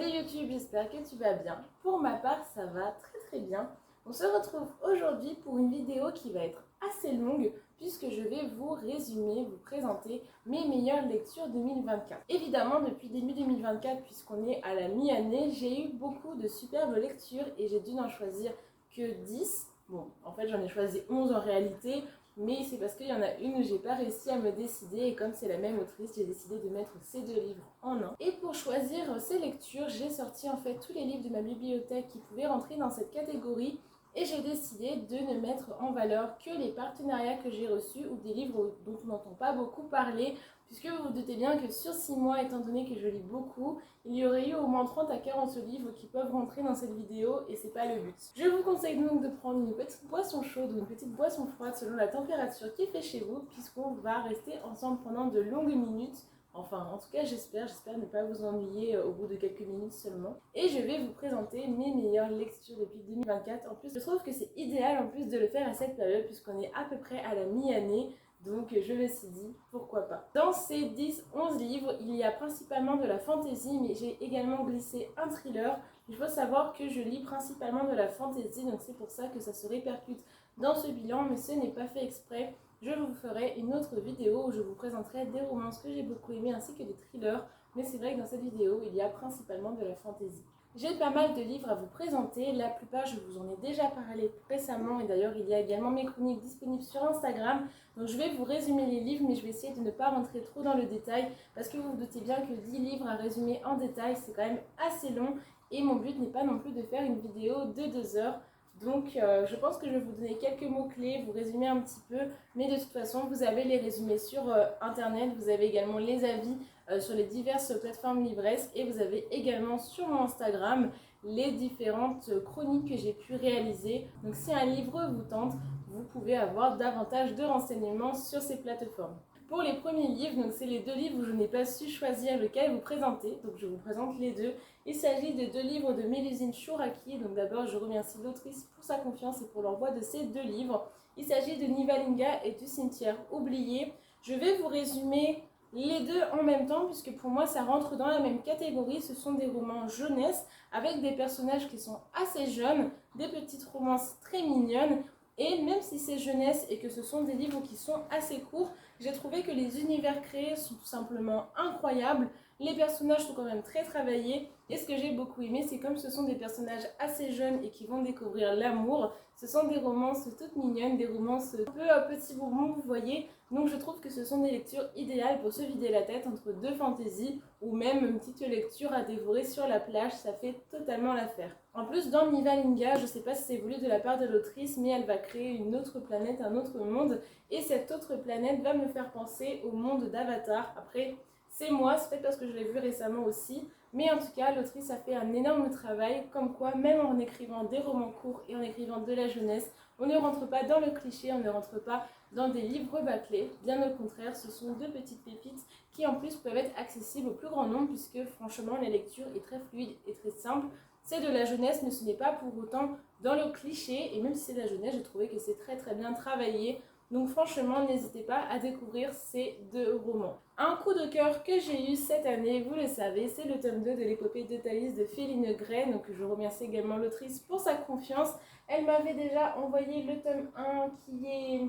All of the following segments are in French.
Salut YouTube, j'espère que tu vas bien. Pour ma part, ça va très bien. On se retrouve aujourd'hui pour une vidéo qui va être assez longue puisque je vais vous résumer, vous présenter mes meilleures lectures 2024. Évidemment, depuis début 2024, puisqu'on est à la mi-année, j'ai eu beaucoup de superbes lectures et j'ai dû n'en choisir que 10. Bon, en fait, j'en ai choisi 11 en réalité, mais c'est parce qu'il y en a une où j'ai pas réussi à me décider et comme c'est la même autrice, j'ai décidé de mettre ces deux livres en un. Et pour choisir ces lectures, j'ai sorti en fait tous les livres de ma bibliothèque qui pouvaient rentrer dans cette catégorie et j'ai décidé de ne mettre en valeur que les partenariats que j'ai reçus ou des livres dont on n'entend pas beaucoup parler, puisque vous vous doutez bien que sur 6 mois, étant donné que je lis beaucoup, il y aurait eu au moins 30 à 40 livres qui peuvent rentrer dans cette vidéo et c'est pas le but. Je vous conseille donc de prendre une petite boisson chaude ou une petite boisson froide selon la température qui fait chez vous, puisqu'on va rester ensemble pendant de longues minutes. Enfin, en tout cas, j'espère ne pas vous ennuyer au bout de quelques minutes seulement. Et je vais vous présenter mes meilleures lectures depuis 2024. En plus, je trouve que c'est idéal en plus de le faire à cette période puisqu'on est à peu près à la mi-année. Donc je me suis dit, pourquoi pas. Dans ces 10-11 livres, il y a principalement de la fantasy, mais j'ai également glissé un thriller. Il faut savoir que je lis principalement de la fantasy, donc c'est pour ça que ça se répercute dans ce bilan, mais ce n'est pas fait exprès. Je vous ferai une autre vidéo où je vous présenterai des romances que j'ai beaucoup aimées ainsi que des thrillers, mais c'est vrai que dans cette vidéo, il y a principalement de la fantasy. J'ai pas mal de livres à vous présenter, la plupart je vous en ai déjà parlé récemment et d'ailleurs il y a également mes chroniques disponibles sur Instagram. Donc je vais vous résumer les livres mais je vais essayer de ne pas rentrer trop dans le détail parce que vous vous doutez bien que 10 livres à résumer en détail c'est quand même assez long et mon but n'est pas non plus de faire une vidéo de 2 heures. Donc je pense que je vais vous donner quelques mots-clés, vous résumer un petit peu, mais de toute façon vous avez les résumés sur internet, vous avez également les avis sur les diverses plateformes livresques et vous avez également sur mon Instagram les différentes chroniques que j'ai pu réaliser. Donc si un livre vous tente, vous pouvez avoir davantage de renseignements sur ces plateformes. Pour les premiers livres, donc c'est les 2 livres où je n'ai pas su choisir lequel vous présenter, donc je vous présente les 2. Il s'agit de 2 livres de Mélusine Chouraki, donc d'abord je remercie l'autrice pour sa confiance et pour l'envoi de ces 2 livres. Il s'agit de Nivalinga et du cimetière oublié. Je vais vous résumer les 2 en même temps puisque pour moi ça rentre dans la même catégorie. Ce sont des romans jeunesse avec des personnages qui sont assez jeunes, des petites romances très mignonnes. Et même si c'est jeunesse et que ce sont des livres qui sont assez courts, j'ai trouvé que les univers créés sont tout simplement incroyables. Les personnages sont quand même très travaillés. Et ce que j'ai beaucoup aimé, c'est comme ce sont des personnages assez jeunes et qui vont découvrir l'amour. Ce sont des romances toutes mignonnes, des romances un peu petits bonbons, vous voyez. Donc je trouve que ce sont des lectures idéales pour se vider la tête entre 2 fantaisies ou même une petite lecture à dévorer sur la plage, ça fait totalement l'affaire. En plus, dans Nivalinga, je ne sais pas si c'est voulu de la part de l'autrice, mais elle va créer une autre planète, un autre monde. Et cette autre planète va me faire penser au monde d'Avatar. Après, c'est moi, c'est peut-être parce que je l'ai vu récemment aussi. Mais en tout cas, l'autrice a fait un énorme travail, comme quoi, même en écrivant des romans courts et en écrivant de la jeunesse, on ne rentre pas dans le cliché, on ne rentre pas dans des livres bâclés. Bien au contraire, ce sont 2 petites pépites qui en plus peuvent être accessibles au plus grand nombre puisque franchement, la lecture est très fluide et très simple. C'est de la jeunesse, mais ce n'est pas pour autant dans le cliché. Et même si c'est de la jeunesse, j'ai trouvé que c'est très bien travaillé. Donc franchement, n'hésitez pas à découvrir ces 2 romans. Un coup de cœur que j'ai eu cette année, vous le savez, c'est le tome 2 de l'épopée de Thaïs de Féline Gray. Donc je remercie également l'autrice pour sa confiance. Elle m'avait déjà envoyé le tome 1 qui est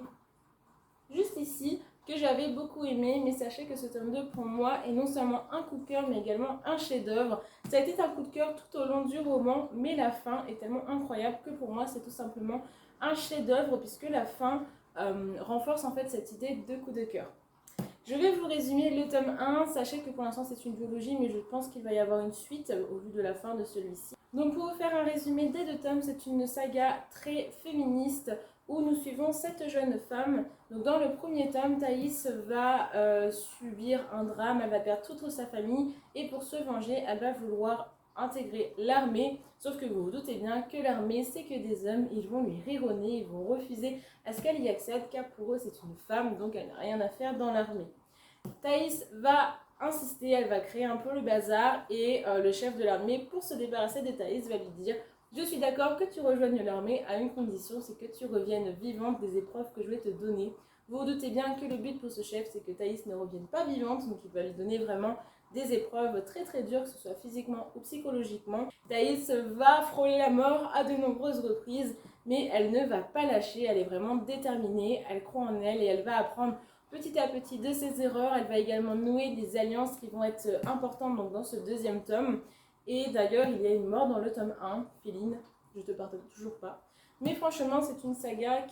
juste ici, que j'avais beaucoup aimé, mais sachez que ce tome 2 pour moi est non seulement un coup de cœur mais également un chef-d'œuvre. Ça a été un coup de cœur tout au long du roman, mais la fin est tellement incroyable que pour moi c'est tout simplement un chef-d'œuvre puisque la fin renforce en fait cette idée de coup de cœur. Je vais vous résumer le tome 1, sachez que pour l'instant c'est une duologie mais je pense qu'il va y avoir une suite au vu de la fin de celui-ci. Donc pour vous faire un résumé des 2 tomes, c'est une saga très féministe où nous suivons 7 jeunes femmes. Donc dans le premier tome, Thaïs va subir un drame, elle va perdre toute sa famille et pour se venger, elle va vouloir intégrer l'armée. Sauf que vous vous doutez bien que l'armée, c'est que des hommes, ils vont lui rironner, ils vont refuser à ce qu'elle y accède car pour eux c'est une femme, donc elle n'a rien à faire dans l'armée. Thaïs va insister, elle va créer un peu le bazar et le chef de l'armée, pour se débarrasser de Thaïs, va lui dire « Je suis d'accord que tu rejoignes l'armée à une condition, c'est que tu reviennes vivante des épreuves que je vais te donner. » Vous vous doutez bien que le but pour ce chef, c'est que Thaïs ne revienne pas vivante, donc il va lui donner vraiment des épreuves très très dures, que ce soit physiquement ou psychologiquement. Thaïs va frôler la mort à de nombreuses reprises, mais elle ne va pas lâcher, elle est vraiment déterminée, elle croit en elle et elle va apprendre petit à petit de ses erreurs. Elle va également nouer des alliances qui vont être importantes donc, dans ce deuxième tome. Et d'ailleurs, il y a une mort dans le tome 1, Féline, je te pardonne toujours pas. Mais franchement, c'est une saga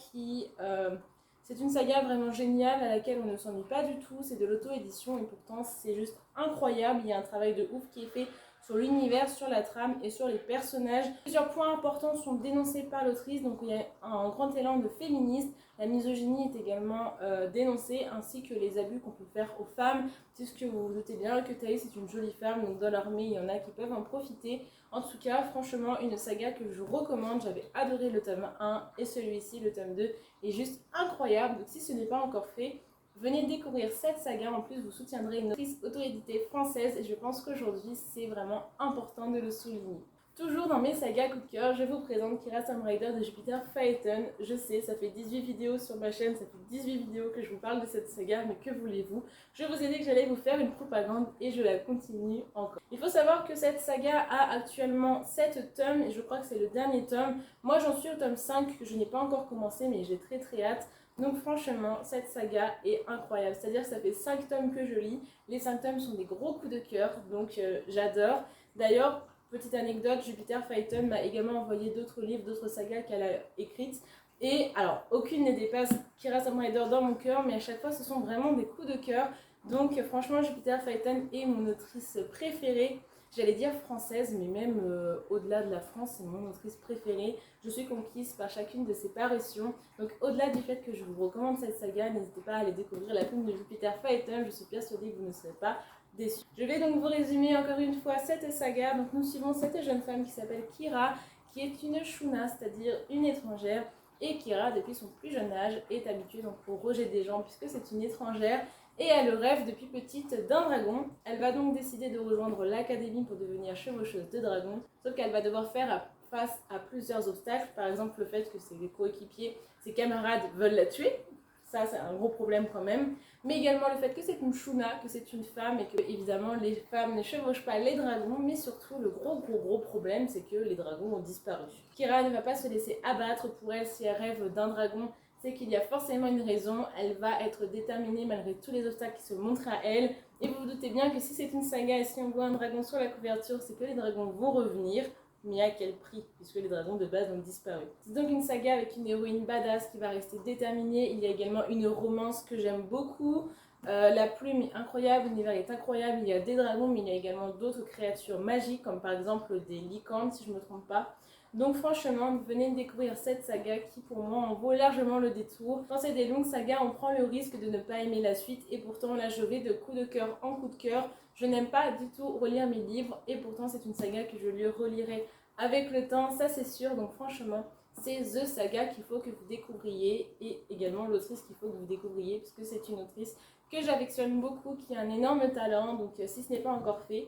c'est une saga vraiment géniale à laquelle on ne s'ennuie pas du tout. C'est de l'auto-édition et pourtant c'est juste incroyable. Il y a un travail de ouf qui est fait sur l'univers, sur la trame et sur les personnages. Plusieurs points importants sont dénoncés par l'autrice, donc il y a un grand élan de féminisme. La misogynie est également dénoncée, ainsi que les abus qu'on peut faire aux femmes, puisque vous vous doutez bien que Thaïs est une jolie femme, donc dans l'armée il y en a qui peuvent en profiter. En tout cas, franchement, une saga que je recommande. J'avais adoré le tome 1 et celui-ci, le tome 2, est juste incroyable. Donc si ce n'est pas encore fait, venez découvrir cette saga. En plus, vous soutiendrez une autrice auto-éditée française et je pense qu'aujourd'hui, c'est vraiment important de le souligner. Toujours dans mes sagas coup de cœur, je vous présente Kira Tomb Raider de Jupiter Phaeton. Je sais, ça fait 18 vidéos sur ma chaîne, ça fait 18 vidéos que je vous parle de cette saga, mais que voulez-vous? Je vous ai dit que j'allais vous faire une propagande et je la continue encore. Il faut savoir que cette saga a actuellement 7 tomes et je crois que c'est le dernier tome. Moi j'en suis au tome 5 que je n'ai pas encore commencé, mais j'ai très très hâte. Donc franchement, cette saga est incroyable. C'est-à-dire que ça fait 5 tomes que je lis. Les 5 tomes sont des gros coups de cœur, donc j'adore. D'ailleurs, petite anecdote, Jupiter Phaeton m'a également envoyé d'autres livres, d'autres sagas qu'elle a écrites. Et alors, aucune ne dépasse Kira Tomb Raider dans mon cœur, mais à chaque fois, ce sont vraiment des coups de cœur. Donc franchement, Jupiter Phaeton est mon autrice préférée. J'allais dire française, mais même au-delà de la France, c'est mon autrice préférée. Je suis conquise par chacune de ses parutions. Donc au-delà du fait que je vous recommande cette saga, n'hésitez pas à aller découvrir la plume de Jupiter Phaeton. Je suis persuadée que vous ne serez pas déçus. Je vais donc vous résumer encore une fois cette saga. Donc nous suivons cette jeune femme qui s'appelle Kira, qui est une Shuna, c'est-à-dire une étrangère. Et Kira, depuis son plus jeune âge, est habituée donc au rejet des gens puisque c'est une étrangère. Et elle rêve depuis petite d'un dragon. Elle va donc décider de rejoindre l'académie pour devenir chevaucheuse de dragons. Sauf qu'elle va devoir faire face à plusieurs obstacles. Par exemple le fait que ses coéquipiers, ses camarades veulent la tuer. Ça c'est un gros problème quand même. Mais également le fait que c'est une Shuna, que c'est une femme et que évidemment les femmes ne chevauchent pas les dragons. Mais surtout le gros problème c'est que les dragons ont disparu. Kira ne va pas se laisser abattre. Pour elle, si elle rêve d'un dragon, c'est qu'il y a forcément une raison. Elle va être déterminée malgré tous les obstacles qui se montrent à elle. Et vous vous doutez bien que si c'est une saga et si on voit un dragon sur la couverture, c'est que les dragons vont revenir. Mais à quel prix, puisque les dragons de base ont disparu. C'est donc une saga avec une héroïne badass qui va rester déterminée. Il y a également une romance que j'aime beaucoup. La plume est incroyable, l'univers est incroyable. Il y a des dragons, mais il y a également d'autres créatures magiques, comme par exemple des licornes, si je ne me trompe pas. Donc franchement, venez découvrir cette saga qui pour moi en vaut largement le détour. Quand c'est des longues sagas, on prend le risque de ne pas aimer la suite et pourtant là je vais de coup de cœur en coup de cœur. Je n'aime pas du tout relire mes livres et pourtant c'est une saga que je lui relirai avec le temps, ça c'est sûr. Donc franchement, c'est The Saga qu'il faut que vous découvriez et également l'autrice qu'il faut que vous découvriez puisque c'est une autrice que j'affectionne beaucoup, qui a un énorme talent. Donc si ce n'est pas encore fait,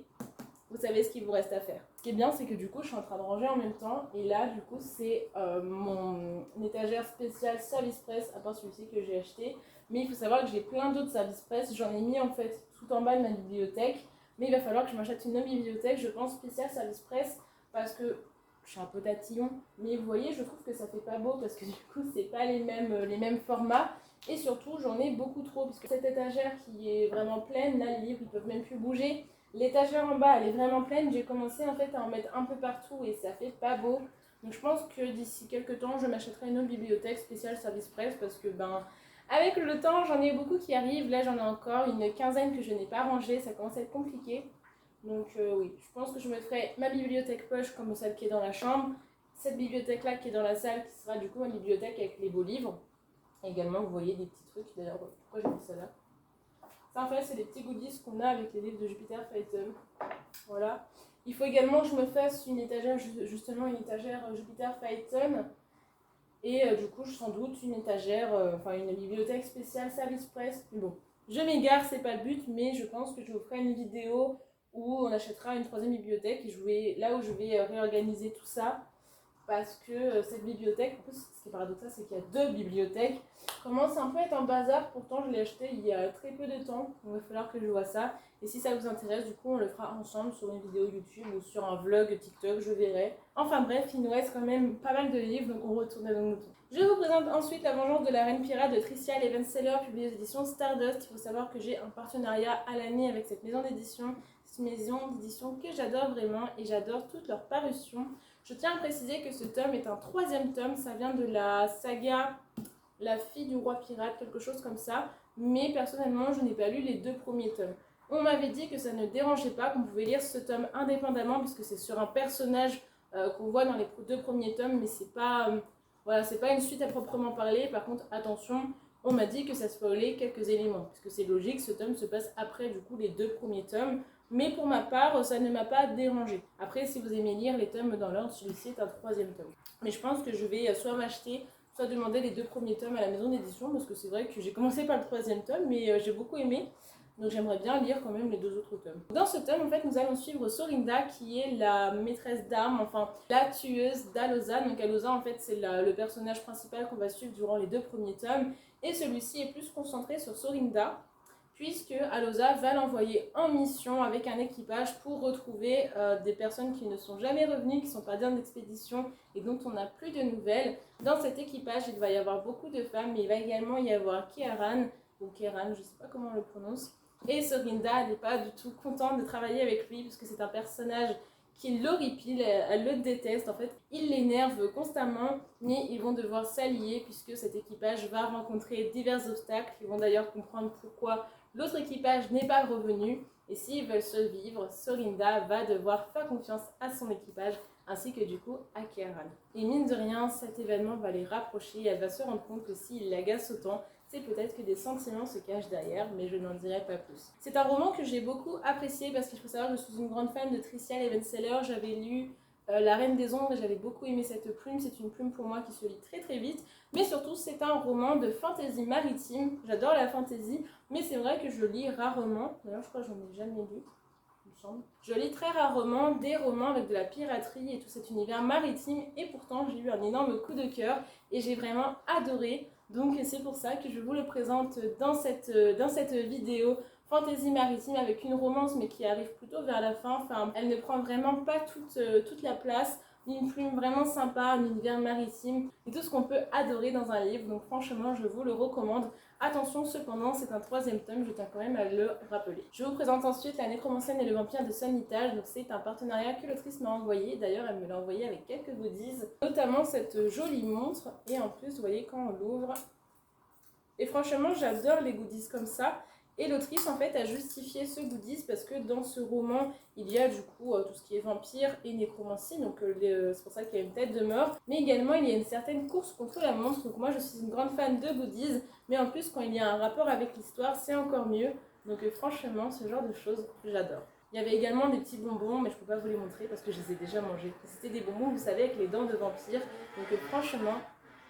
vous savez ce qu'il vous reste à faire. Ce qui est bien, c'est que du coup, je suis en train de ranger en même temps. Et là, du coup, c'est mon étagère spéciale Service Press, à part celui-ci que j'ai acheté. Mais il faut savoir que j'ai plein d'autres Service Press. J'en ai mis en fait tout en bas de ma bibliothèque. Mais il va falloir que je m'achète une autre bibliothèque, je pense, spéciale Service Press. Parce que je suis un peu tatillon. Mais vous voyez, je trouve que ça fait pas beau parce que du coup, c'est pas les mêmes formats. Et surtout, j'en ai beaucoup trop. Parce que cette étagère qui est vraiment pleine, là, les livres, ils peuvent même plus bouger. L'étagère en bas, elle est vraiment pleine. J'ai commencé en fait à en mettre un peu partout et ça fait pas beau. Donc je pense que d'ici quelques temps, je m'achèterai une autre bibliothèque spéciale Service Press parce que avec le temps, j'en ai beaucoup qui arrivent. Là, j'en ai encore une quinzaine que je n'ai pas rangée. Ça commence à être compliqué. Donc oui, je pense que je me ferai ma bibliothèque poche comme celle qui est dans la chambre. Cette bibliothèque-là qui est dans la salle qui sera du coup ma bibliothèque avec les beaux livres. Et également, vous voyez des petits trucs. D'ailleurs, pourquoi j'ai mis ça là? Ça en fait c'est les petits goodies qu'on a avec les livres de Jupiter Phaeton. Voilà. Il faut également que je me fasse une étagère, justement une étagère Jupiter Phaeton. Et du coup sans doute une étagère, une bibliothèque spéciale Service Press. Mais bon, je m'égare, c'est pas le but, mais je pense que je vous ferai une vidéo où on achètera une troisième bibliothèque. Et là où je vais réorganiser tout ça. parce que cette bibliothèque, en plus ce qui est paradoxal c'est qu'il y a 2 bibliothèques, commence un peu à être en bazar. Pourtant je l'ai acheté il y a très peu de temps, donc il va falloir que je vois ça. Et si ça vous intéresse, du coup on le fera ensemble sur une vidéo YouTube ou sur un vlog TikTok, je verrai. Enfin bref, il nous reste quand même pas mal de livres, donc on retourne à nos moutons. Je vous présente ensuite La Vengeance de la Reine Pirate de Tricia Levenseller, publiée aux éditions Stardust. Il faut savoir que j'ai un partenariat à l'année avec cette maison d'édition. C'est une maison d'édition que j'adore vraiment et j'adore toutes leurs parutions. Je tiens à préciser que ce tome est un 3e tome, ça vient de la saga La fille du roi pirate, quelque chose comme ça. Mais personnellement, je n'ai pas lu les 2 premiers tomes. On m'avait dit que ça ne dérangeait pas, qu'on pouvait lire ce tome indépendamment, puisque c'est sur un personnage qu'on voit dans les 2 premiers tomes, mais c'est pas, voilà, c'est pas une suite à proprement parler. Par contre, attention, on m'a dit que ça spoilait quelques éléments, puisque c'est logique, ce tome se passe après du coup les 2 premiers tomes. Mais pour ma part, ça ne m'a pas dérangé. Après, si vous aimez lire les tomes dans l'ordre, celui-ci est un 3e tome. Mais je pense que je vais soit m'acheter, soit demander les 2 premiers tomes à la maison d'édition, parce que c'est vrai que j'ai commencé par le 3e tome, mais j'ai beaucoup aimé. Donc j'aimerais bien lire quand même les 2 autres tomes. Dans ce tome, en fait, nous allons suivre Sorinda, qui est la maîtresse d'armes, enfin la tueuse d'Alosa. Donc Alosa, en fait, c'est le personnage principal qu'on va suivre durant les 2 premiers tomes. Et celui-ci est plus concentré sur Sorinda, puisque Alosa va l'envoyer en mission avec un équipage pour retrouver des personnes qui ne sont jamais revenues, qui sont parties en expédition et dont on n'a plus de nouvelles. Dans cet équipage, il va y avoir beaucoup de femmes, mais il va également y avoir Kieran, ou Kieran, je ne sais pas comment on le prononce. Et Sorinda n'est pas du tout contente de travailler avec lui, parce que c'est un personnage qui l'horripile, elle le déteste, en fait, il l'énerve constamment, mais ils vont devoir s'allier puisque cet équipage va rencontrer divers obstacles. Ils vont d'ailleurs comprendre pourquoi l'autre équipage n'est pas revenu, et s'ils veulent survivre, Sorinda va devoir faire confiance à son équipage, ainsi que du coup à Kieran. Et mine de rien, cet événement va les rapprocher, et elle va se rendre compte que s'il l'agace autant, c'est peut-être que des sentiments se cachent derrière, mais je n'en dirai pas plus. C'est un roman que j'ai beaucoup apprécié parce qu'il faut savoir que je suis une grande fan de Tricia Levenseller. J'avais lu La Reine des Ombres et j'avais beaucoup aimé cette plume. C'est une plume pour moi qui se lit très très vite, mais surtout c'est un roman de fantasy maritime. J'adore la fantasy, mais c'est vrai que je lis rarement. D'ailleurs, je crois que j'en ai jamais lu. Je lis très rarement des romans avec de la piraterie et tout cet univers maritime, et pourtant j'ai eu un énorme coup de cœur et j'ai vraiment adoré. Donc c'est pour ça que je vous le présente dans cette vidéo fantasy maritime avec une romance mais qui arrive plutôt vers la fin. Enfin, elle ne prend vraiment pas toute la place. Une plume vraiment sympa, un univers maritime et tout ce qu'on peut adorer dans un livre. Donc franchement, je vous le recommande. Attention cependant, c'est un 3e tome, je tiens quand même à le rappeler. Je vous présente ensuite La Nécromancienne et le Vampire de Sonitage. Donc c'est un partenariat que l'autrice m'a envoyé. D'ailleurs, elle me l'a envoyé avec quelques goodies, notamment cette jolie montre. Et en plus, vous voyez quand on l'ouvre. Et franchement, j'adore les goodies comme ça. Et l'autrice en fait a justifié ce goodies parce que dans ce roman il y a du coup tout ce qui est vampire et nécromancie, donc c'est pour ça qu'il y a une tête de mort, mais également il y a une certaine course contre la montre. Donc moi je suis une grande fan de goodies, mais en plus quand il y a un rapport avec l'histoire c'est encore mieux. Donc franchement ce genre de choses j'adore. Il y avait également des petits bonbons, mais je ne peux pas vous les montrer parce que je les ai déjà mangés. C'était des bonbons, vous savez, avec les dents de vampire. Donc franchement,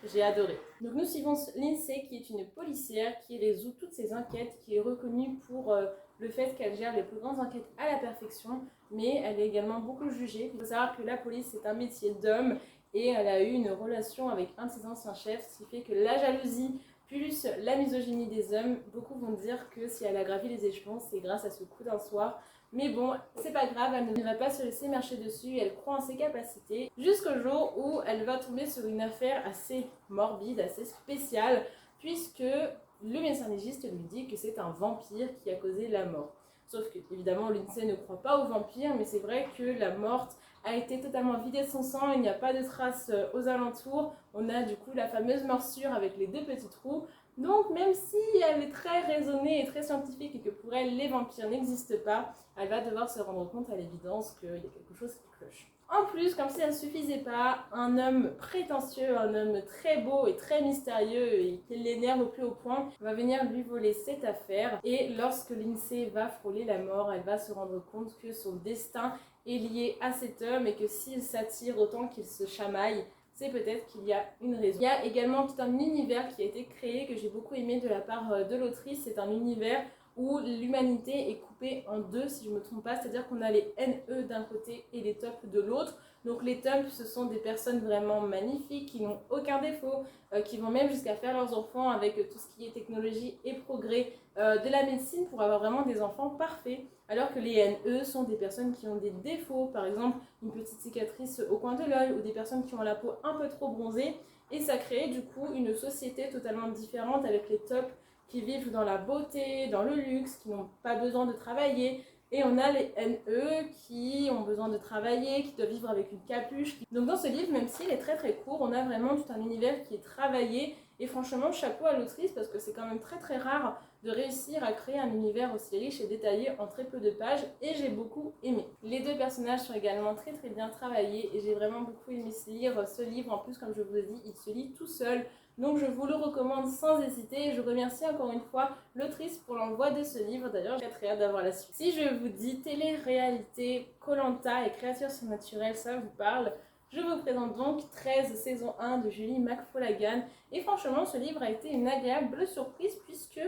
j'ai adoré. Donc nous suivons Lindsay, qui est une policière qui résout toutes ses enquêtes, qui est reconnue pour le fait qu'elle gère les plus grandes enquêtes à la perfection, mais elle est également beaucoup jugée. Il faut savoir que la police est un métier d'homme et elle a eu une relation avec un de ses anciens chefs, ce qui fait que la jalousie plus la misogynie des hommes, beaucoup vont dire que si elle a gravi les échelons, c'est grâce à ce coup d'un soir. Mais bon, c'est pas grave, elle ne va pas se laisser marcher dessus, elle croit en ses capacités, jusqu'au jour où elle va tomber sur une affaire assez morbide, assez spéciale, puisque le médecin légiste lui dit que c'est un vampire qui a causé la mort. Sauf que, évidemment, Lindsay ne croit pas aux vampires, mais c'est vrai que la morte a été totalement vidée de son sang, il n'y a pas de traces aux alentours. On a du coup la fameuse morsure avec les 2 petits trous. Donc même si elle est très raisonnée et très scientifique et que pour elle les vampires n'existent pas, elle va devoir se rendre compte à l'évidence qu'il y a quelque chose qui cloche. En plus, comme si ça ne suffisait pas, un homme prétentieux, un homme très beau et très mystérieux et qui l'énerve au plus haut point, va venir lui voler cette affaire. Et lorsque Lindsay va frôler la mort, elle va se rendre compte que son destin est lié à cet homme et que s'il s'attire autant qu'il se chamaille, c'est peut-être qu'il y a une raison. Il y a également tout un univers qui a été créé que j'ai beaucoup aimé de la part de l'autrice. C'est un univers où l'humanité est coupée en 2, si je ne me trompe pas, c'est-à-dire qu'on a les NE d'un côté et les top de l'autre. Donc les Tumps, ce sont des personnes vraiment magnifiques, qui n'ont aucun défaut, qui vont même jusqu'à faire leurs enfants avec tout ce qui est technologie et progrès de la médecine pour avoir vraiment des enfants parfaits. Alors que les NE sont des personnes qui ont des défauts, par exemple une petite cicatrice au coin de l'œil ou des personnes qui ont la peau un peu trop bronzée. Et ça crée du coup une société totalement différente avec les tops qui vivent dans la beauté, dans le luxe, qui n'ont pas besoin de travailler. Et on a les NE qui ont besoin de travailler, qui doivent vivre avec une capuche. Donc dans ce livre, même s'il est très très court, on a vraiment tout un univers qui est travaillé. Et franchement, chapeau à l'autrice parce que c'est quand même très très rare de réussir à créer un univers aussi riche et détaillé en très peu de pages. Et j'ai beaucoup aimé. Les deux personnages sont également très très bien travaillés et j'ai vraiment beaucoup aimé lire ce livre. En plus, comme je vous ai dit, il se lit tout seul. Donc je vous le recommande sans hésiter. Je remercie encore une fois l'autrice pour l'envoi de ce livre. D'ailleurs, j'ai très hâte d'avoir la suite. Si je vous dis télé-réalité, Koh-Lanta et créatures surnaturelles, ça vous parle? Je vous présente donc 13 saison 1 de Julie McFolaghan. Et franchement, ce livre a été une agréable surprise puisque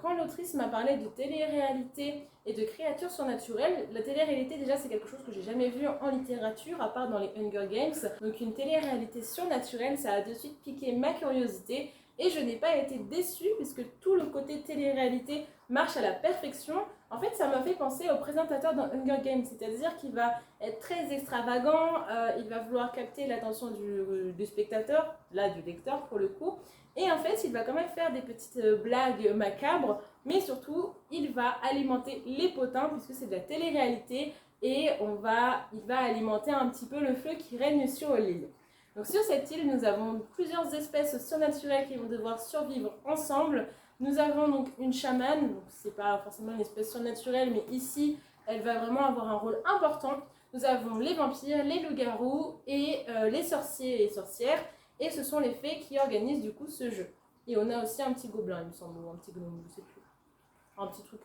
quand l'autrice m'a parlé de télé-réalité et de créatures surnaturelles, la télé-réalité déjà c'est quelque chose que j'ai jamais vu en littérature à part dans les Hunger Games. Donc une télé-réalité surnaturelle, ça a de suite piqué ma curiosité et je n'ai pas été déçue puisque tout le côté télé-réalité marche à la perfection. En fait, ça m'a fait penser au présentateur dans Hunger Games, c'est-à-dire qu'il va être très extravagant, il va vouloir capter l'attention du spectateur, là du lecteur pour le coup. Et en fait, il va quand même faire des petites blagues macabres, mais surtout, il va alimenter les potins, puisque c'est de la télé-réalité, et il va alimenter un petit peu le feu qui règne sur l'île. Donc sur cette île, nous avons plusieurs espèces surnaturelles qui vont devoir survivre ensemble. Nous avons donc une chamane, donc c'est pas forcément une espèce surnaturelle, mais ici, elle va vraiment avoir un rôle important. Nous avons les vampires, les loups-garous et les sorciers et sorcières. Et ce sont les fées qui organisent du coup ce jeu. Et on a aussi un petit gobelin, il me semble, ou un petit gnome, je sais plus. Un petit truc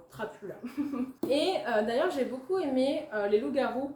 trapu là. Et d'ailleurs, j'ai beaucoup aimé les loups-garous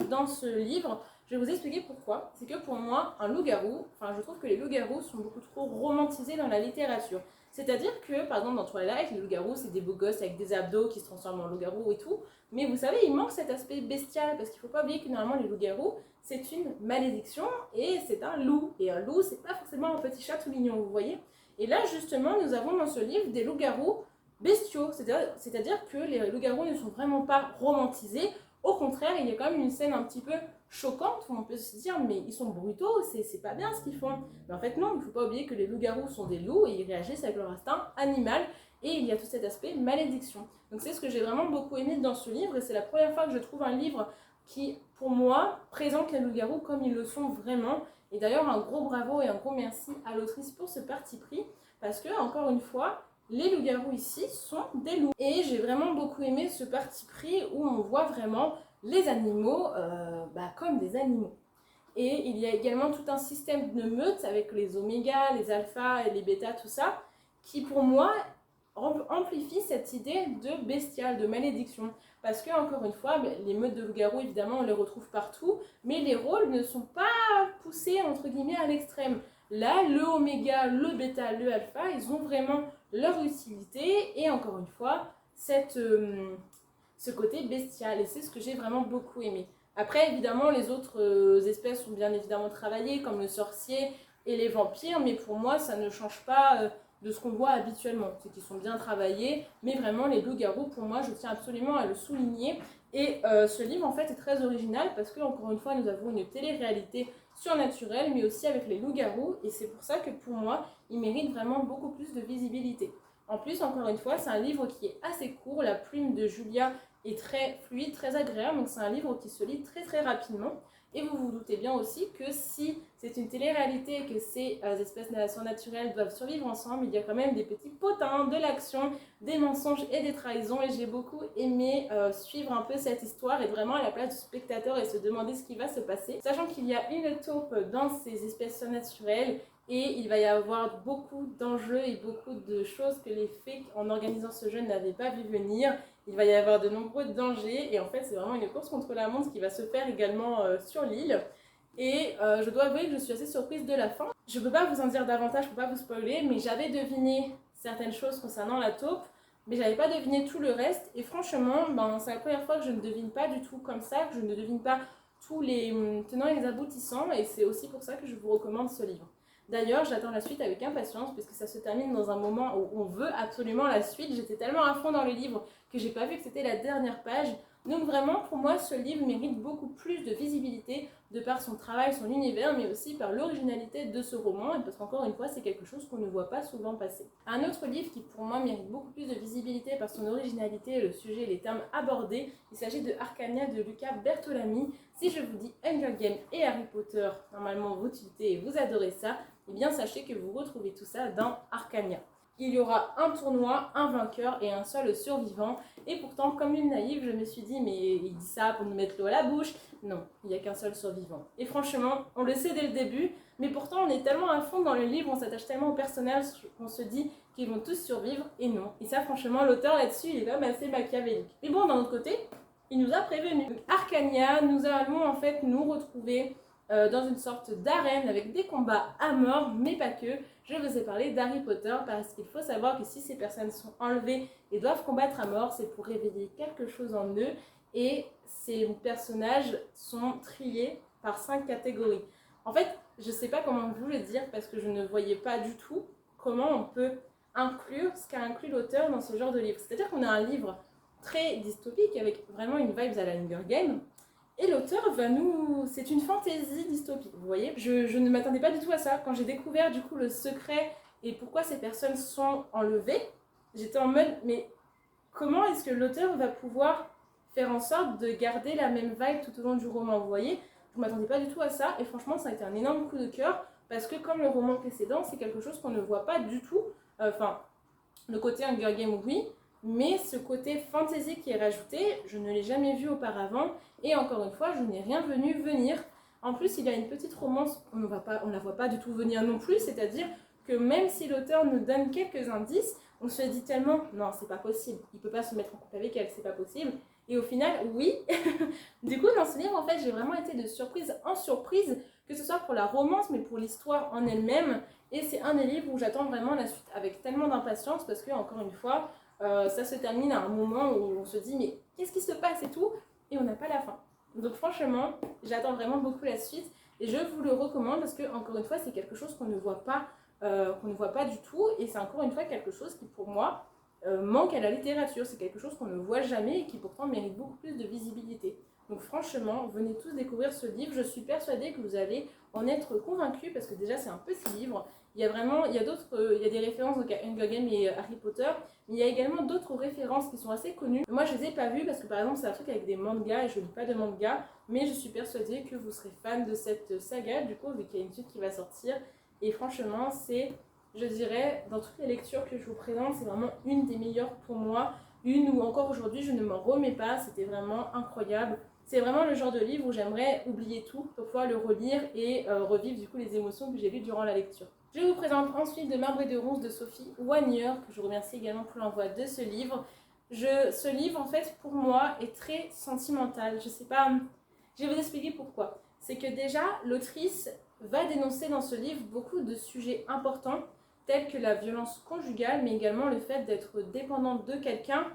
dans ce livre. Je vais vous expliquer pourquoi. C'est que pour moi, un loup-garou, je trouve que les loups-garous sont beaucoup trop romantisés dans la littérature. C'est-à-dire que, par exemple, dans Twilight, les loups-garous, c'est des beaux gosses avec des abdos qui se transforment en loups-garous et tout. Mais vous savez, il manque cet aspect bestial, parce qu'il ne faut pas oublier que normalement, les loups-garous, c'est une malédiction et c'est un loup. Et un loup, c'est pas forcément un petit chat tout mignon, vous voyez. Et là, justement, nous avons dans ce livre des loups-garous bestiaux. C'est-à-dire que les loups-garous ne sont vraiment pas romantisés. Au contraire, il y a quand même une scène un petit peu choquante où on peut se dire mais ils sont brutaux, c'est pas bien ce qu'ils font. Mais en fait non, il ne faut pas oublier que les loups-garous sont des loups et ils réagissent avec leur instinct animal et il y a tout cet aspect malédiction. Donc c'est ce que j'ai vraiment beaucoup aimé dans ce livre et c'est la première fois que je trouve un livre qui, pour moi, présente les loups-garous comme ils le sont vraiment. Et d'ailleurs un gros bravo et un gros merci à l'autrice pour ce parti pris parce que, encore une fois, les loups-garous ici sont des loups. Et j'ai vraiment beaucoup aimé ce parti pris où on voit vraiment les animaux comme des animaux. Et il y a également tout un système de meute avec les omégas, les alphas et les bêtas, tout ça, qui pour moi amplifie cette idée de bestial, de malédiction. Parce que, encore une fois, les meutes de loups-garous, évidemment, on les retrouve partout, mais les rôles ne sont pas poussés, entre guillemets, à l'extrême. Là, le oméga, le bêta, le alpha, ils ont vraiment leur utilité et encore une fois, ce côté bestial. Et c'est ce que j'ai vraiment beaucoup aimé. Après, évidemment, les autres espèces sont bien évidemment travaillées, comme le sorcier et les vampires, mais pour moi, ça ne change pas de ce qu'on voit habituellement. C'est qu'ils sont bien travaillés, mais vraiment, les loups-garous, pour moi, je tiens absolument à le souligner. Et ce livre, en fait, est très original parce que, encore une fois, nous avons une télé-réalité surnaturelle, mais aussi avec les loups-garous, et c'est pour ça que, pour moi, il mérite vraiment beaucoup plus de visibilité. En plus, encore une fois, c'est un livre qui est assez court, la plume de Julia est très fluide, très agréable, donc c'est un livre qui se lit très très rapidement. Et vous vous doutez bien aussi que si c'est une télé-réalité et que ces espèces surnaturelles doivent survivre ensemble, il y a quand même des petits potins, de l'action, des mensonges et des trahisons. Et j'ai beaucoup aimé suivre un peu cette histoire et vraiment à la place du spectateur et se demander ce qui va se passer. Sachant qu'il y a une taupe dans ces espèces surnaturelles et il va y avoir beaucoup d'enjeux et beaucoup de choses que les fées en organisant ce jeu n'avaient pas vu venir. Il va y avoir de nombreux dangers et en fait c'est vraiment une course contre la montre qui va se faire également sur l'île. Et je dois avouer que je suis assez surprise de la fin. Je ne peux pas vous en dire davantage, je ne peux pas vous spoiler, mais j'avais deviné certaines choses concernant la taupe, mais je n'avais pas deviné tout le reste. Et franchement, c'est la première fois que je ne devine pas du tout comme ça, que je ne devine pas tous les tenants et les aboutissants et c'est aussi pour ça que je vous recommande ce livre. D'ailleurs, j'attends la suite avec impatience puisque ça se termine dans un moment où on veut absolument la suite. J'étais tellement à fond dans le livre que j'ai pas vu que c'était la dernière page. Donc vraiment, pour moi, ce livre mérite beaucoup plus de visibilité de par son travail, son univers, mais aussi par l'originalité de ce roman, et parce qu'encore une fois, c'est quelque chose qu'on ne voit pas souvent passer. Un autre livre qui, pour moi, mérite beaucoup plus de visibilité par son originalité, le sujet, les termes abordés, il s'agit de Arcania de Luca Bertolami. Si je vous dis Hunger Games et Harry Potter, normalement vous tiltez et vous adorez ça, eh bien sachez que vous retrouvez tout ça dans Arcania. Il y aura un tournoi, un vainqueur et un seul survivant. Et pourtant, comme une naïve, je me suis dit, mais il dit ça pour nous mettre l'eau à la bouche. Non, il n'y a qu'un seul survivant. Et franchement, on le sait dès le début, mais pourtant on est tellement à fond dans le livre, on s'attache tellement aux personnages qu'on se dit qu'ils vont tous survivre, et non. Et ça, franchement, l'auteur là-dessus, il est quand même assez machiavélique. Mais bon, d'un autre côté, il nous a prévenus. Arcania, nous allons en fait nous retrouver dans une sorte d'arène avec des combats à mort, mais pas que. Je vous ai parlé d'Harry Potter parce qu'il faut savoir que si ces personnes sont enlevées et doivent combattre à mort, c'est pour réveiller quelque chose en eux. Et ces personnages sont triés par 5 catégories. En fait, je ne sais pas comment vous le dire parce que je ne voyais pas du tout comment on peut inclure ce qu'a inclus l'auteur dans ce genre de livre. C'est-à-dire qu'on a un livre très dystopique avec vraiment une vibe à la Hunger Games. Et l'auteur va nous... C'est une fantaisie dystopique, vous voyez. Je ne m'attendais pas du tout à ça. Quand j'ai découvert du coup le secret et pourquoi ces personnes sont enlevées, j'étais en mode, mais comment est-ce que l'auteur va pouvoir faire en sorte de garder la même vibe tout au long du roman, vous voyez. Je ne m'attendais pas du tout à ça et franchement ça a été un énorme coup de cœur parce que comme le roman précédent, c'est quelque chose qu'on ne voit pas du tout. Enfin, le côté Hunger Games, oui, mais ce côté fantasy qui est rajouté, je ne l'ai jamais vu auparavant et encore une fois, je n'ai rien vu venir. En plus, il y a une petite romance, on ne la voit pas du tout venir non plus, c'est-à-dire que même si l'auteur nous donne quelques indices, on se dit tellement, non, c'est pas possible, il peut pas se mettre en couple avec elle, c'est pas possible. Et au final, oui. Du coup, dans ce livre, en fait, j'ai vraiment été de surprise en surprise, que ce soit pour la romance, mais pour l'histoire en elle-même. Et c'est un des livres où j'attends vraiment la suite avec tellement d'impatience, parce que, encore une fois, ça se termine à un moment où on se dit, mais qu'est-ce qui se passe et tout, et on n'a pas la fin. Donc franchement, j'attends vraiment beaucoup la suite, et je vous le recommande, parce que, encore une fois, c'est quelque chose qu'on ne voit pas du tout, et c'est encore une fois quelque chose qui, pour moi, manque à la littérature. C'est quelque chose qu'on ne voit jamais et qui pourtant mérite beaucoup plus de visibilité. Donc franchement, venez tous découvrir ce livre. Je suis persuadée que vous allez en être convaincus parce que déjà c'est un petit livre. Il y a des références donc à Hunger Games et Harry Potter, mais il y a également d'autres références qui sont assez connues. Moi je les ai pas vues parce que par exemple c'est un truc avec des mangas et je lis pas de manga, mais je suis persuadée que vous serez fan de cette saga du coup vu qu'il y a une suite qui va sortir. Et franchement c'est... Je dirais, dans toutes les lectures que je vous présente, c'est vraiment une des meilleures pour moi. Une où encore aujourd'hui, je ne m'en remets pas. C'était vraiment incroyable. C'est vraiment le genre de livre où j'aimerais oublier tout pour pouvoir le relire et revivre du coup les émotions que j'ai lues durant la lecture. Je vous présente ensuite De Marbre et de Ronces de Sophie Wagner, que je remercie également pour l'envoi de ce livre. Ce livre, en fait, pour moi, est très sentimental. Je sais pas, je vais vous expliquer pourquoi. C'est que déjà, l'autrice va dénoncer dans ce livre beaucoup de sujets importants tels que la violence conjugale, mais également le fait d'être dépendante de quelqu'un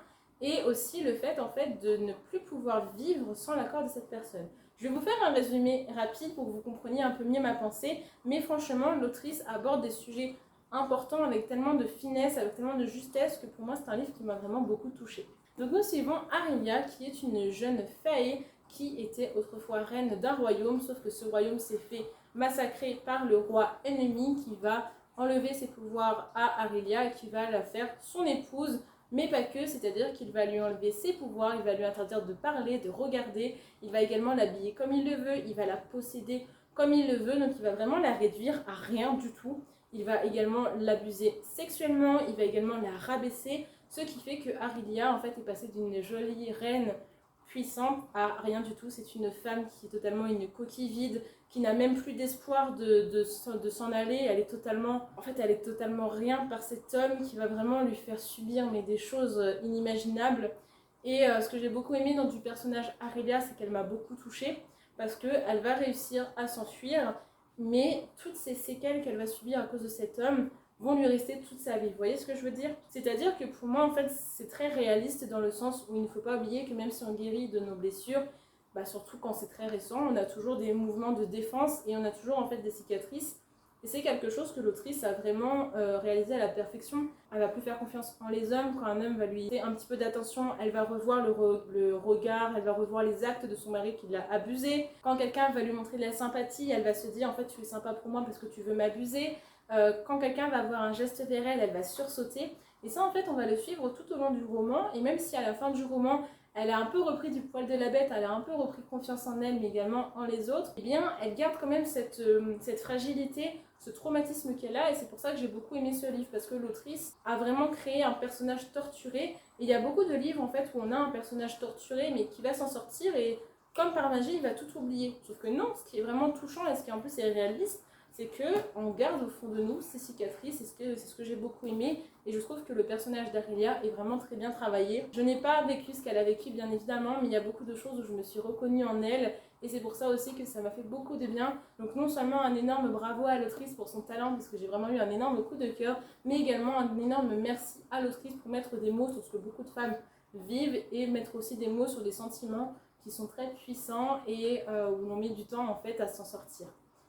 et aussi le fait en fait de ne plus pouvoir vivre sans l'accord de cette personne. Je vais vous faire un résumé rapide pour que vous compreniez un peu mieux ma pensée, mais franchement, l'autrice aborde des sujets importants avec tellement de finesse, avec tellement de justesse que pour moi c'est un livre qui m'a vraiment beaucoup touchée. Donc nous suivons Arilia qui est une jeune fae qui était autrefois reine d'un royaume, sauf que ce royaume s'est fait massacrer par le roi ennemi qui va enlever ses pouvoirs à Arilia et qui va la faire son épouse, mais pas que, c'est-à-dire qu'il va lui enlever ses pouvoirs, il va lui interdire de parler, de regarder, il va également l'habiller comme il le veut, il va la posséder comme il le veut, donc il va vraiment la réduire à rien du tout. Il va également l'abuser sexuellement, il va également la rabaisser, ce qui fait que Arilia en fait est passée d'une jolie reine puissante à rien du tout. C'est une femme qui est totalement une coquille vide, qui n'a même plus d'espoir de s'en aller. Elle est totalement rien par cet homme qui va vraiment lui faire subir mais des choses inimaginables. Et ce que j'ai beaucoup aimé dans du personnage Arilia, c'est qu'elle m'a beaucoup touchée parce qu'elle va réussir à s'enfuir, mais toutes ces séquelles qu'elle va subir à cause de cet homme vont lui rester toute sa vie. Vous voyez ce que je veux dire? C'est-à-dire que pour moi, en fait, c'est très réaliste dans le sens où il ne faut pas oublier que même si on guérit de nos blessures, surtout quand c'est très récent, on a toujours des mouvements de défense et on a toujours en fait des cicatrices. Et c'est quelque chose que l'autrice a vraiment réalisé à la perfection. Elle va plus faire confiance en les hommes. Quand un homme va lui donner un petit peu d'attention, elle va revoir le regard, elle va revoir les actes de son mari qui l'a abusé. Quand quelqu'un va lui montrer de la sympathie, elle va se dire en fait tu es sympa pour moi parce que tu veux m'abuser. Quand quelqu'un va avoir un geste vers elle, elle va sursauter. Et ça en fait on va le suivre tout au long du roman. Et même si à la fin du roman, elle a un peu repris du poil de la bête, elle a un peu repris confiance en elle, mais également en les autres, eh bien, elle garde quand même cette fragilité, ce traumatisme qu'elle a, et c'est pour ça que j'ai beaucoup aimé ce livre, parce que l'autrice a vraiment créé un personnage torturé, et il y a beaucoup de livres, en fait, où on a un personnage torturé, mais qui va s'en sortir, et comme par magie, il va tout oublier. Sauf que non, ce qui est vraiment touchant, et ce qui en plus est réaliste, c'est qu'on garde au fond de nous ces cicatrices, c'est ce que j'ai beaucoup aimé, et je trouve que le personnage d'Aurélia est vraiment très bien travaillé. Je n'ai pas vécu ce qu'elle a vécu bien évidemment, mais il y a beaucoup de choses où je me suis reconnue en elle, et c'est pour ça aussi que ça m'a fait beaucoup de bien. Donc non seulement un énorme bravo à l'autrice pour son talent, parce que j'ai vraiment eu un énorme coup de cœur, mais également un énorme merci à l'autrice pour mettre des mots sur ce que beaucoup de femmes vivent, et mettre aussi des mots sur des sentiments qui sont très puissants, et où l'on met du temps en fait à s'en sortir.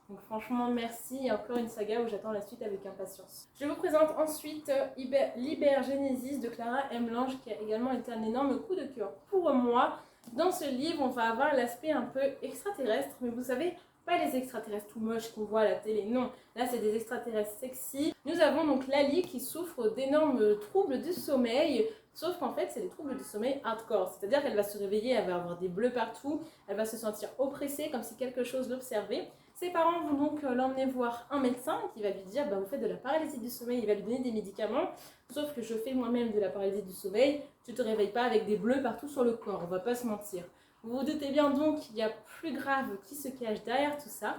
Donc franchement merci, et encore une saga où j'attends la suite avec impatience. Je vous présente ensuite Liber-Genesis de Clara M. Lange, qui a également été un énorme coup de cœur pour moi. Dans ce livre, on va avoir l'aspect un peu extraterrestre, mais vous savez, pas les extraterrestres tout moches qu'on voit à la télé, non. Là, c'est des extraterrestres sexy. Nous avons donc Lali qui souffre d'énormes troubles du sommeil, sauf qu'en fait, c'est des troubles du sommeil hardcore. C'est-à-dire qu'elle va se réveiller, elle va avoir des bleus partout, elle va se sentir oppressée, comme si quelque chose l'observait. Ses parents vont donc l'emmener voir un médecin qui va lui dire vous faites de la paralysie du sommeil, il va lui donner des médicaments, sauf que je fais moi-même de la paralysie du sommeil, tu te réveilles pas avec des bleus partout sur le corps, on va pas se mentir. Vous vous doutez bien donc qu'il y a plus grave qui se cache derrière tout ça.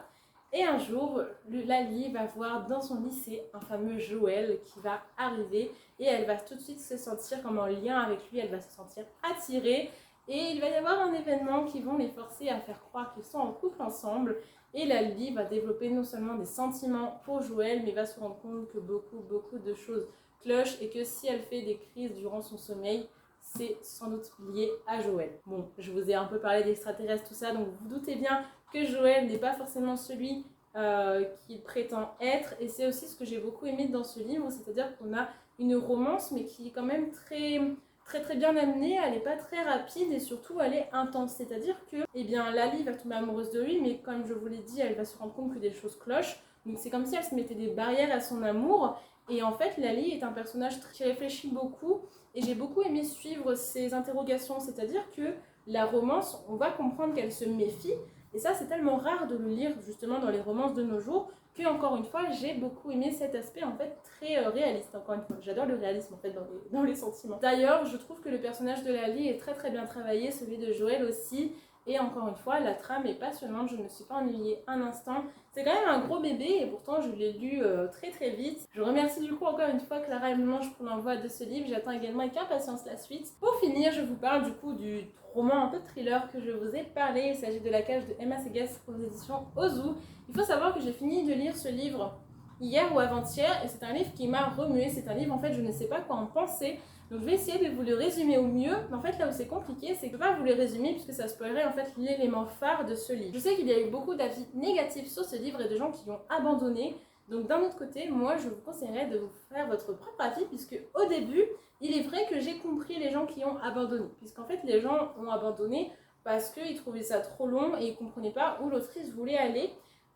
Et un jour, Lali va voir dans son lycée un fameux Joël qui va arriver, et elle va tout de suite se sentir comme en lien avec lui, elle va se sentir attirée. Et il va y avoir un événement qui vont les forcer à faire croire qu'ils sont en couple ensemble. Et Lali va développer non seulement des sentiments pour Joël, mais va se rendre compte que beaucoup de choses clochent, et que si elle fait des crises durant son sommeil, c'est sans doute lié à Joël. Bon, je vous ai un peu parlé d'extraterrestres, tout ça, donc vous vous doutez bien que Joël n'est pas forcément celui qu'il prétend être. Et c'est aussi ce que j'ai beaucoup aimé dans ce livre, c'est-à-dire qu'on a une romance, mais qui est quand même très bien amenée, elle n'est pas très rapide, et surtout elle est intense, c'est-à-dire que Lali va tomber amoureuse de lui, mais comme je vous l'ai dit, elle va se rendre compte que des choses clochent, donc c'est comme si elle se mettait des barrières à son amour. Et en fait Lali est un personnage qui réfléchit beaucoup, et j'ai beaucoup aimé suivre ses interrogations, c'est-à-dire que la romance, on va comprendre qu'elle se méfie, et ça c'est tellement rare de le lire justement dans les romances de nos jours, que encore une fois j'ai beaucoup aimé cet aspect en fait très réaliste. Encore une fois, j'adore le réalisme en fait dans les sentiments. D'ailleurs, je trouve que le personnage de Lali est très bien travaillé, celui de Joël aussi, et encore une fois la trame est passionnante, je ne me suis pas ennuyée un instant. C'est quand même un gros bébé, et pourtant je l'ai lu très vite. Je remercie du coup encore une fois Clara M. Lange pour l'envoi de ce livre, j'attends également avec impatience la suite. Pour finir, je vous parle du coup du roman un peu thriller que je vous ai parlé. Il s'agit de La Cage de Emma Segas aux éditions Ozu. Il faut savoir que j'ai fini de lire ce livre hier ou avant-hier, et c'est un livre qui m'a remué. C'est un livre en fait je ne sais pas quoi en penser, donc je vais essayer de vous le résumer au mieux. Mais en fait là où c'est compliqué, c'est que je ne peux pas vous le résumer puisque ça spoilerait en fait l'élément phare de ce livre. Je sais qu'il y a eu beaucoup d'avis négatifs sur ce livre et de gens qui l'ont abandonné. Donc d'un autre côté, moi je vous conseillerais de vous faire votre propre avis, puisque au début, il est vrai que j'ai compris les gens qui ont abandonné, puisqu'en fait les gens ont abandonné parce qu'ils trouvaient ça trop long et ils ne comprenaient pas où l'autrice voulait aller.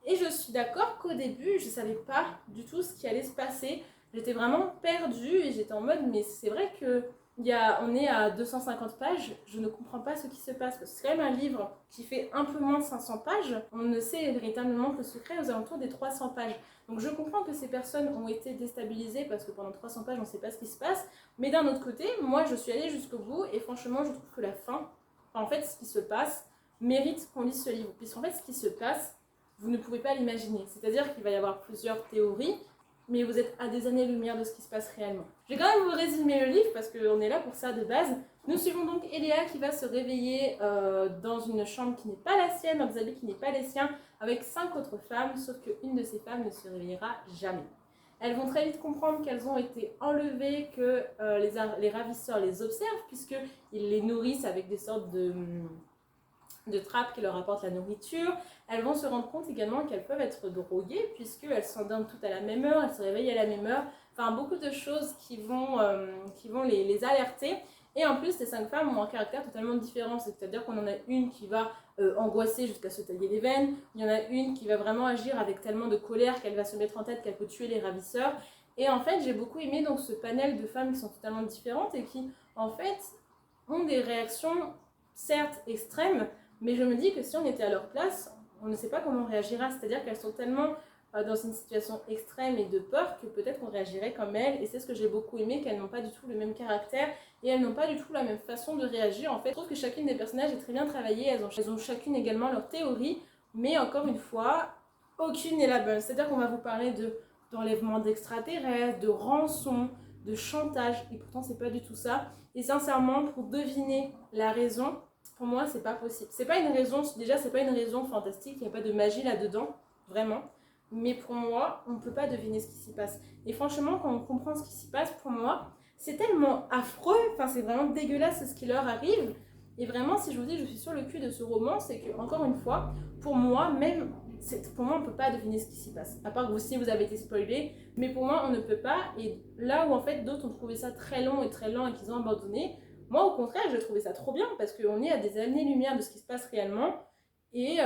Et je suis d'accord qu'au début, je ne savais pas du tout ce qui allait se passer. J'étais vraiment perdue et j'étais en mode, mais c'est vrai que on est à 250 pages, je ne comprends pas ce qui se passe. Parce que c'est quand même un livre qui fait un peu moins de 500 pages. On ne sait véritablement que le secret aux alentours des 300 pages. Donc je comprends que ces personnes ont été déstabilisées parce que pendant 300 pages, on ne sait pas ce qui se passe. Mais d'un autre côté, moi, je suis allée jusqu'au bout et franchement, je trouve que la fin, en fait, ce qui se passe, mérite qu'on lise ce livre. Puisqu'en fait, ce qui se passe, vous ne pouvez pas l'imaginer. C'est-à-dire qu'il va y avoir plusieurs théories, mais vous êtes à des années-lumière de ce qui se passe réellement. Je vais quand même vous résumer le livre parce qu'on est là pour ça de base. Nous suivons donc Eléa qui va se réveiller dans une chambre qui n'est pas la sienne, dans des habits qui n'est pas les siens, avec 5 autres femmes, sauf qu'une de ces femmes ne se réveillera jamais. Elles vont très vite comprendre qu'elles ont été enlevées, que les ravisseurs les observent, puisqu'ils les nourrissent avec des sortes de trappes qui leur apportent la nourriture. Elles vont se rendre compte également qu'elles peuvent être droguées puisqu'elles s'endorment toutes à la même heure, elles se réveillent à la même heure. Enfin, beaucoup de choses qui vont les alerter. Et en plus, ces 5 femmes ont un caractère totalement différent. C'est-à-dire qu'on en a une qui va angoisser jusqu'à se tailler les veines. Il y en a une qui va vraiment agir avec tellement de colère qu'elle va se mettre en tête qu'elle peut tuer les ravisseurs. Et en fait, j'ai beaucoup aimé donc ce panel de femmes qui sont totalement différentes et qui, en fait, ont des réactions certes extrêmes, mais je me dis que si on était à leur place, on ne sait pas comment on réagira. C'est-à-dire qu'elles sont tellement dans une situation extrême et de peur que peut-être qu'on réagirait comme elles. Et c'est ce que j'ai beaucoup aimé, qu'elles n'ont pas du tout le même caractère et elles n'ont pas du tout la même façon de réagir. En fait, je trouve que chacune des personnages est très bien travaillée. Elles ont chacune également leur théorie, mais encore une fois, aucune n'est la bonne. C'est-à-dire qu'on va vous parler d'enlèvement d'extraterrestres, de rançon, de chantage, et pourtant c'est pas du tout ça. Et sincèrement, pour deviner la raison, pour moi c'est pas possible. C'est pas une raison, déjà c'est pas une raison fantastique, il n'y a pas de magie là-dedans, vraiment. Mais pour moi, on ne peut pas deviner ce qui s'y passe. Et franchement, quand on comprend ce qui s'y passe, pour moi, c'est tellement affreux, enfin c'est vraiment dégueulasse ce qui leur arrive. Et vraiment, si je vous dis je suis sur le cul de ce roman, c'est que, encore une fois, pour moi, même, pour moi, on ne peut pas deviner ce qui s'y passe. À part que vous, si vous avez été spoilé, mais pour moi, on ne peut pas. Et là où en fait d'autres ont trouvé ça très long et très lent et qu'ils ont abandonné, moi au contraire, j'ai trouvé ça trop bien parce qu'on est à des années-lumière de ce qui se passe réellement. Et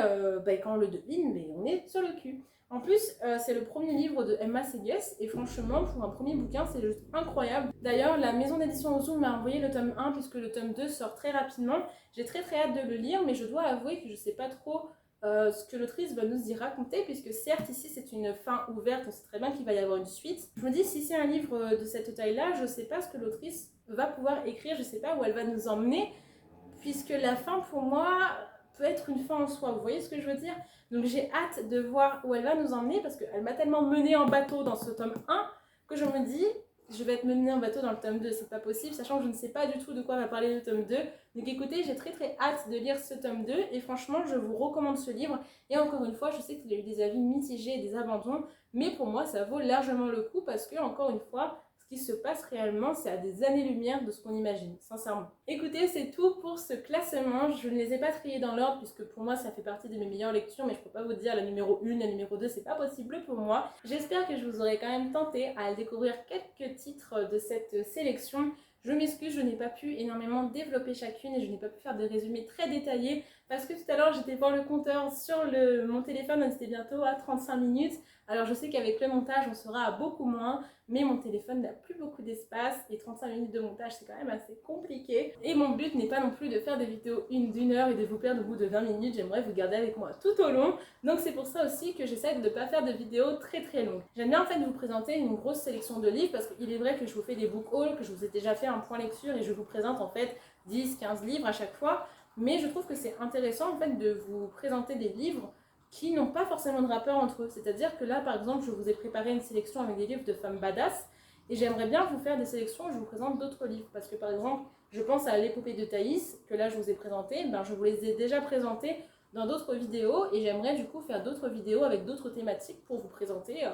quand on le devine, mais on est sur le cul. En plus, c'est le premier livre de Emma Seges et franchement, pour un premier bouquin, c'est juste incroyable. D'ailleurs, la maison d'édition Ozoom m'a envoyé le tome 1 puisque le tome 2 sort très rapidement. J'ai très hâte de le lire, mais je dois avouer que je ne sais pas trop ce que l'autrice va nous y raconter, puisque certes, ici, c'est une fin ouverte, on sait très bien qu'il va y avoir une suite. Je me dis, si c'est un livre de cette taille-là, je ne sais pas ce que l'autrice va pouvoir écrire, je ne sais pas où elle va nous emmener, puisque la fin, pour moi, peut être une fin en soi, vous voyez ce que je veux dire? Donc j'ai hâte de voir où elle va nous emmener parce qu'elle m'a tellement menée en bateau dans ce tome 1 que je me dis je vais être menée en bateau dans le tome 2, c'est pas possible, sachant que je ne sais pas du tout de quoi va parler le tome 2. Donc écoutez, j'ai très hâte de lire ce tome 2 et franchement je vous recommande ce livre. Et encore une fois, je sais qu'il y a eu des avis mitigés et des abandons, mais pour moi ça vaut largement le coup parce que, encore une fois, ce qui se passe réellement, c'est à des années-lumière de ce qu'on imagine, sincèrement. Écoutez, c'est tout pour ce classement. Je ne les ai pas triés dans l'ordre puisque pour moi, ça fait partie de mes meilleures lectures, mais je ne peux pas vous dire la numéro 1, la numéro 2, c'est pas possible pour moi. J'espère que je vous aurai quand même tenté à découvrir quelques titres de cette sélection. Je m'excuse, je n'ai pas pu énormément développer chacune et je n'ai pas pu faire des résumés très détaillés parce que tout à l'heure j'étais voir le compteur sur mon téléphone, on était bientôt à 35 minutes. Alors je sais qu'avec le montage on sera à beaucoup moins, mais mon téléphone n'a plus beaucoup d'espace et 35 minutes de montage c'est quand même assez compliqué. Et mon but n'est pas non plus de faire des vidéos d'une heure et de vous perdre au bout de 20 minutes, j'aimerais vous garder avec moi tout au long. Donc c'est pour ça aussi que j'essaie de ne pas faire de vidéos très longues. J'aime bien en fait vous présenter une grosse sélection de livres parce qu'il est vrai que je vous fais des book hauls, que je vous ai déjà fait un point lecture et je vous présente en fait 10-15 livres à chaque fois. Mais je trouve que c'est intéressant en fait de vous présenter des livres qui n'ont pas forcément de rapport entre eux. C'est-à-dire que là, par exemple, je vous ai préparé une sélection avec des livres de femmes badass et j'aimerais bien vous faire des sélections où je vous présente d'autres livres. Parce que par exemple, je pense à l'épopée de Thaïs, que là je vous ai présenté, je vous les ai déjà présentés dans d'autres vidéos et j'aimerais du coup faire d'autres vidéos avec d'autres thématiques pour vous présenter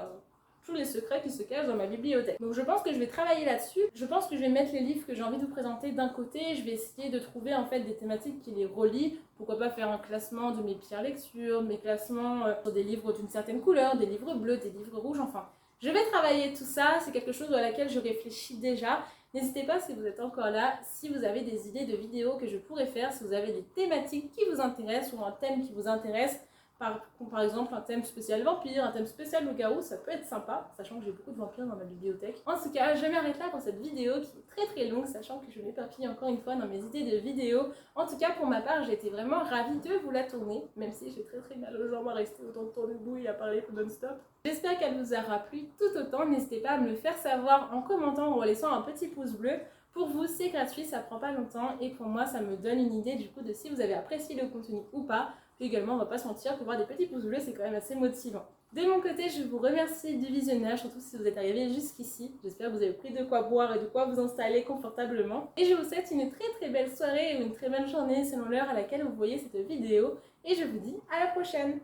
tous les secrets qui se cachent dans ma bibliothèque. Donc je pense que je vais travailler là-dessus. Je pense que je vais mettre les livres que j'ai envie de vous présenter d'un côté. Je vais essayer de trouver en fait des thématiques qui les relient. Pourquoi pas faire un classement de mes pires lectures, mes classements sur des livres d'une certaine couleur, des livres bleus, des livres rouges, enfin. Je vais travailler tout ça, c'est quelque chose à laquelle je réfléchis déjà. N'hésitez pas si vous êtes encore là, si vous avez des idées de vidéos que je pourrais faire, si vous avez des thématiques qui vous intéressent ou un thème qui vous intéresse. Par exemple un thème spécial vampire, un thème spécial loup-garou, ça peut être sympa, sachant que j'ai beaucoup de vampires dans ma bibliothèque. En tout cas, je m'arrête là pour cette vidéo qui est très longue, sachant que je m'éparpille encore une fois dans mes idées de vidéos. En tout cas, pour ma part, j'ai été vraiment ravie de vous la tourner, même si j'ai très mal aux jambes à rester autant de temps debout et à parler non-stop. J'espère qu'elle vous aura plu tout autant, n'hésitez pas à me le faire savoir en commentant ou en laissant un petit pouce bleu. Pour vous, c'est gratuit, ça prend pas longtemps et pour moi, ça me donne une idée du coup de si vous avez apprécié le contenu ou pas. Puis également, on va pas se mentir, pour voir des petits pouces bleus, c'est quand même assez motivant. De mon côté, je vous remercie du visionnage, surtout si vous êtes arrivé jusqu'ici. J'espère que vous avez pris de quoi boire et de quoi vous installer confortablement. Et je vous souhaite une très belle soirée ou une très bonne journée selon l'heure à laquelle vous voyez cette vidéo. Et je vous dis à la prochaine!